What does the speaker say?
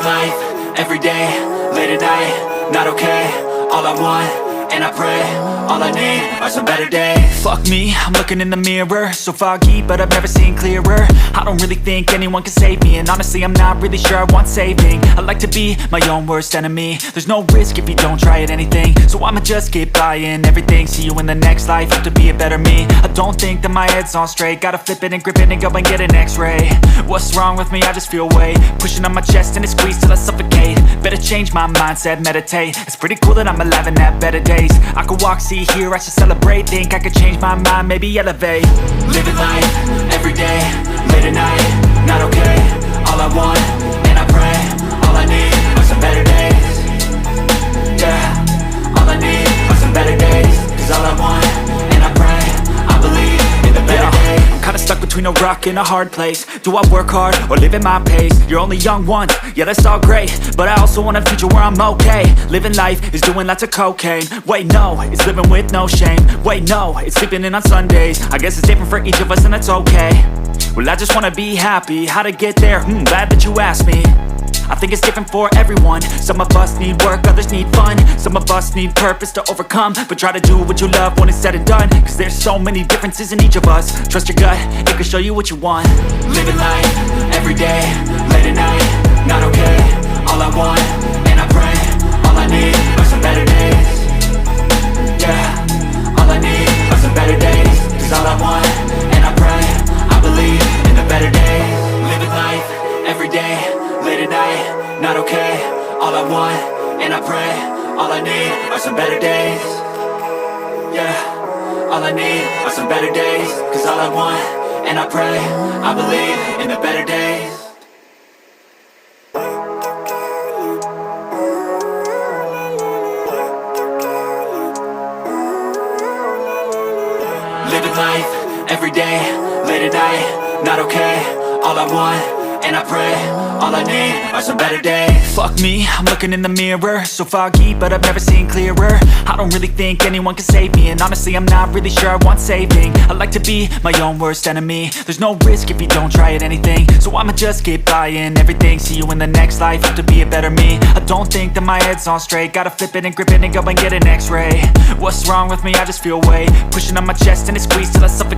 life, everyday, late at night, not okay. All I want, and I pray, all I need are some better days. Fuck me, I'm looking in the mirror, so foggy, but I've never seen clearer. I don't really think anyone can save me, and honestly I'm not really sure I want saving. I like to be my own worst enemy. There's no risk if you don't try at anything, so I'ma just keep buying everything. See you in the next life, have to be a better me. I don't think that my head's on straight, gotta flip it and grip it and go and get an x-ray. What's wrong with me? I just feel weight pushing on my chest and it squeezes till I suffocate. Better change my mindset, meditate. It's pretty cool that I'm alive and have better days. I could walk, see, hear, I should celebrate. Think I could change my mind, maybe elevate. Living life, everyday, late at night, not okay. All I want, and I pray, all I need are some better days. Yeah, all I need are some better days. Cause all I want, and I pray, I believe in the better days. I'm kinda stuck between a rock and a hard place. Do I work hard or live at my pace? You're only young once, yeah that's all great, but I also want a future where I'm okay. Living life is doing lots of cocaine. Wait no, it's living with no shame. Wait no, it's sleeping in on Sundays. I guess it's different for each of us and that's okay. Well I just wanna be happy, how to get there? Glad that you asked me. I think it's different for everyone. Some of us need work, others need fun. Some of us need purpose to overcome. But try to do what you love when it's said and done, cause there's so many differences in each of us. Trust your gut, it can show you what you want. Living life, everyday, late at night, not okay. All I want, and I pray, all I need are some better days. Yeah, all I need are some better days. Cause all I want, and I pray, I believe in the better days. Living life, everyday, late at night, not okay. All I want, and I pray, all I need are some better days. Yeah, all I need are some better days. Cause all I want, and I pray, I believe in the better days. Living life, everyday, late at night, not okay. All I want, and I pray, all I need are some better days. Fuck me, I'm looking in the mirror, so foggy, but I've never seen clearer. I don't really think anyone can save me, and honestly I'm not really sure I want saving. I like to be my own worst enemy. There's no risk if you don't try at anything, so I'ma just keep buying everything. See you in the next life, have to be a better me. I don't think that my head's on straight, gotta flip it and grip it and go and get an x-ray. What's wrong with me? I just feel weight pushing on my chest and it squeezes till I suffocate.